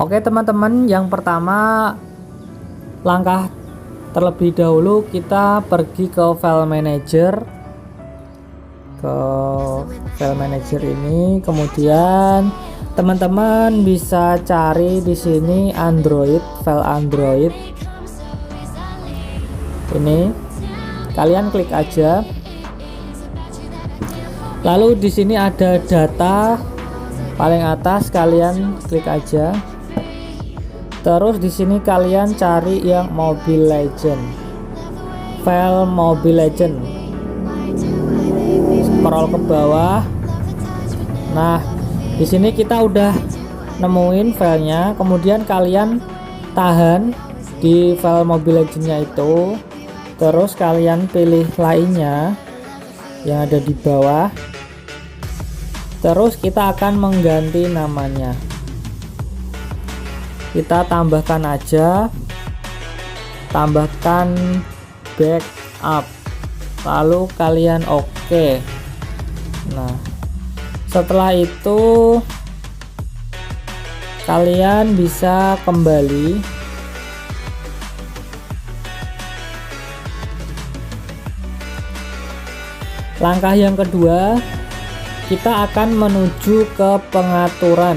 Oke teman-teman, yang pertama langkah terlebih dahulu kita pergi ke file manager. Ke file manager ini, kemudian teman-teman bisa cari di sini Android, file Android. Ini kalian klik aja. Lalu di sini ada data paling atas, kalian klik aja. Terus di sini kalian cari yang Mobile Legend, file Mobile Legend. Scroll ke bawah. Nah, di sini kita udah nemuin filenya. Kemudian kalian tahan di file Mobile Legend-nya itu. Terus kalian pilih lainnya yang ada di bawah. Terus kita akan mengganti namanya. Kita tambahkan aja, tambahkan backup, lalu kalian oke. Nah, setelah itu kalian bisa kembali. Langkah yang kedua, kita akan menuju ke pengaturan.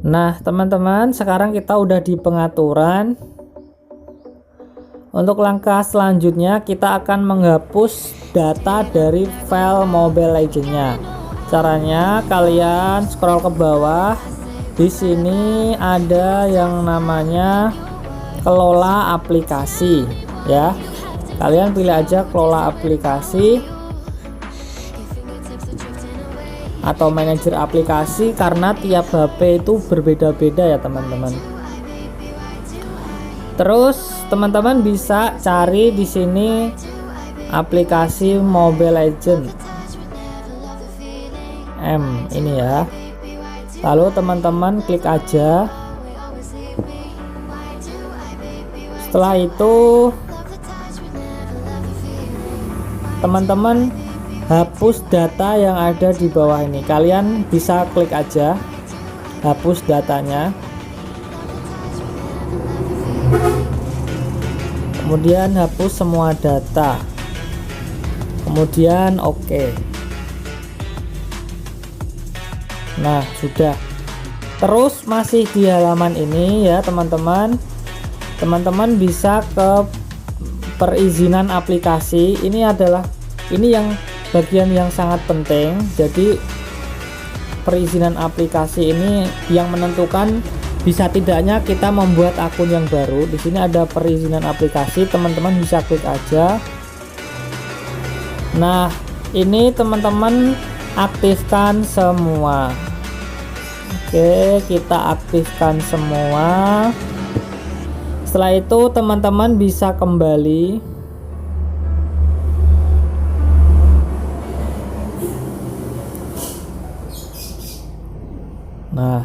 Nah teman-teman, sekarang kita udah di pengaturan. Untuk langkah selanjutnya kita akan menghapus data dari file Mobile Legends-nya. Caranya kalian scroll ke bawah. Di sini ada yang namanya kelola aplikasi ya. Kalian pilih aja kelola aplikasi atau manajer aplikasi, karena tiap HP itu berbeda-beda ya teman-teman. Terus teman-teman bisa cari di sini aplikasi Mobile Legends ini ya. Lalu teman-teman klik aja. Setelah itu teman-teman hapus data yang ada di bawah ini. Kalian bisa klik aja hapus datanya. Kemudian hapus semua data. Kemudian oke. Nah, sudah. Terus masih di halaman ini ya teman-teman. Teman-teman bisa ke perizinan aplikasi. Ini yang bagian yang sangat penting. Jadi perizinan aplikasi ini yang menentukan bisa tidaknya kita membuat akun yang baru. Di sini ada perizinan aplikasi, teman-teman bisa klik aja. Nah, ini teman-teman aktifkan semua. Oke, kita aktifkan semua. Setelah itu teman-teman bisa kembali. Nah,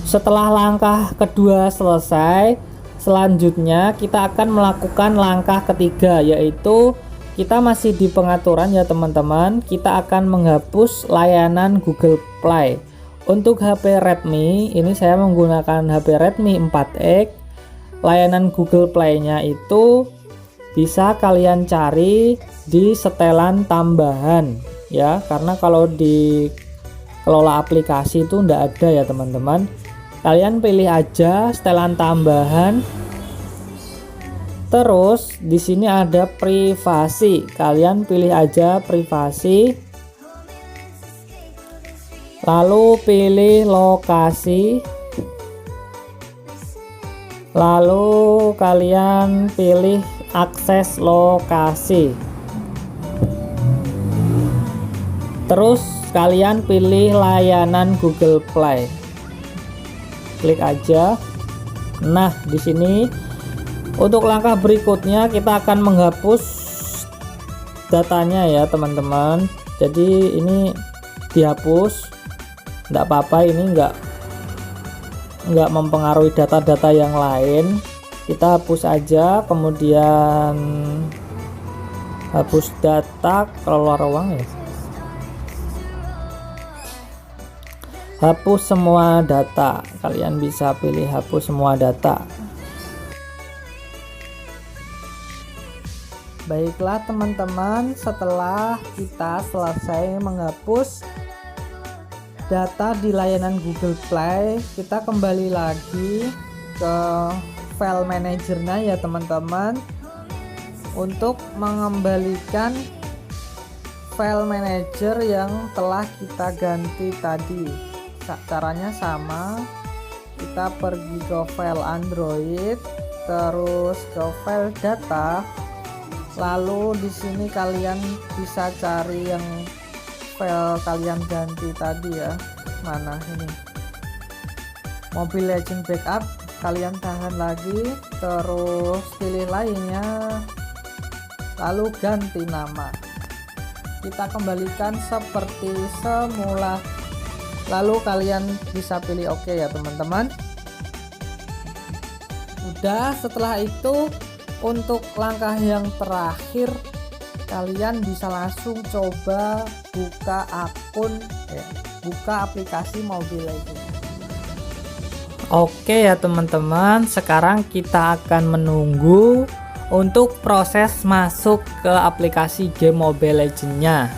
setelah langkah kedua selesai, selanjutnya kita akan melakukan langkah ketiga, yaitu kita masih di pengaturan ya teman-teman. Kita akan menghapus layanan Google Play. Untuk HP Redmi, ini saya menggunakan HP Redmi 4X. Layanan Google Play-nya itu bisa kalian cari di setelan tambahan ya, karena kalau di kelola aplikasi itu enggak ada ya teman-teman. Kalian pilih aja setelan tambahan. Terus di sini ada privasi. Kalian pilih aja privasi. Lalu pilih lokasi. Lalu kalian pilih akses lokasi. Terus kalian pilih layanan Google Play. Klik aja. Nah, di sini untuk langkah berikutnya kita akan menghapus datanya ya teman-teman. Jadi ini dihapus. Enggak apa-apa, ini enggak mempengaruhi data-data yang lain. kita hapus aja, kemudian hapus data keluar ruang ya, hapus semua data. Kalian bisa pilih hapus semua data. Baiklah teman-teman, setelah kita selesai menghapus data di layanan Google Play, kita kembali lagi ke file manajernya ya teman-teman, untuk mengembalikan file manager yang telah kita ganti tadi. Caranya sama, kita pergi ke file Android, terus ke file data, lalu di sini kalian bisa cari yang file kalian ganti tadi ya. Mana ini, Mobile Legends Backup, kalian tahan lagi, terus pilih lainnya, lalu ganti nama. Kita kembalikan seperti semula, lalu kalian bisa pilih oke ya teman-teman. Udah, setelah itu untuk langkah yang terakhir, kalian bisa langsung coba buka akun buka aplikasi Mobile Legends. Oke ya teman-teman, sekarang kita akan menunggu untuk proses masuk ke aplikasi game Mobile Legends-nya.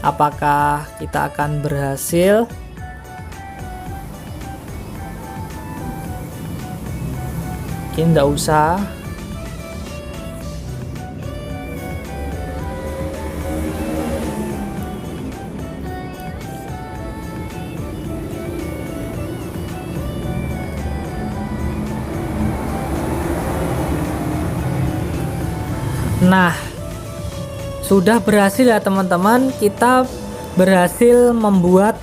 Apakah kita akan berhasil? Mungkin nggak usah. Nah, sudah berhasil ya teman-teman, kita berhasil membuat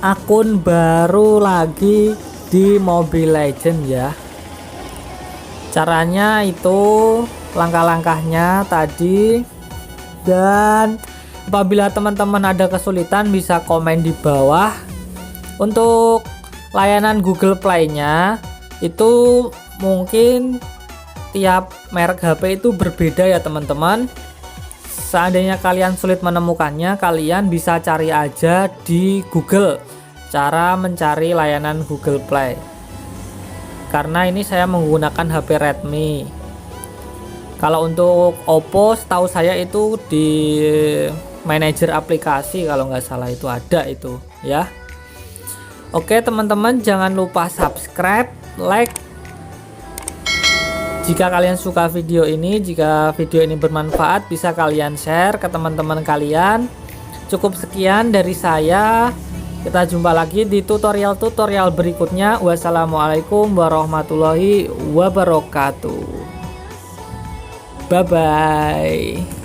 akun baru lagi di Mobile Legends ya. Caranya itu langkah-langkahnya tadi, dan apabila teman-teman ada kesulitan bisa komen di bawah. Untuk layanan Google Play-nya itu mungkin tiap merek HP itu berbeda ya teman-teman. Seandainya kalian sulit menemukannya, kalian bisa cari aja di Google cara mencari layanan Google Play. Karena ini saya menggunakan HP Redmi. Kalau untuk Oppo, setahu saya itu di manajer aplikasi kalau nggak salah itu ada itu ya. Oke teman-teman, jangan lupa subscribe, like jika kalian suka video ini. Jika video ini bermanfaat, bisa kalian share ke teman-teman kalian. Cukup sekian dari saya. Kita jumpa lagi di tutorial-tutorial berikutnya. Wassalamualaikum warahmatullahi wabarakatuh. Bye bye.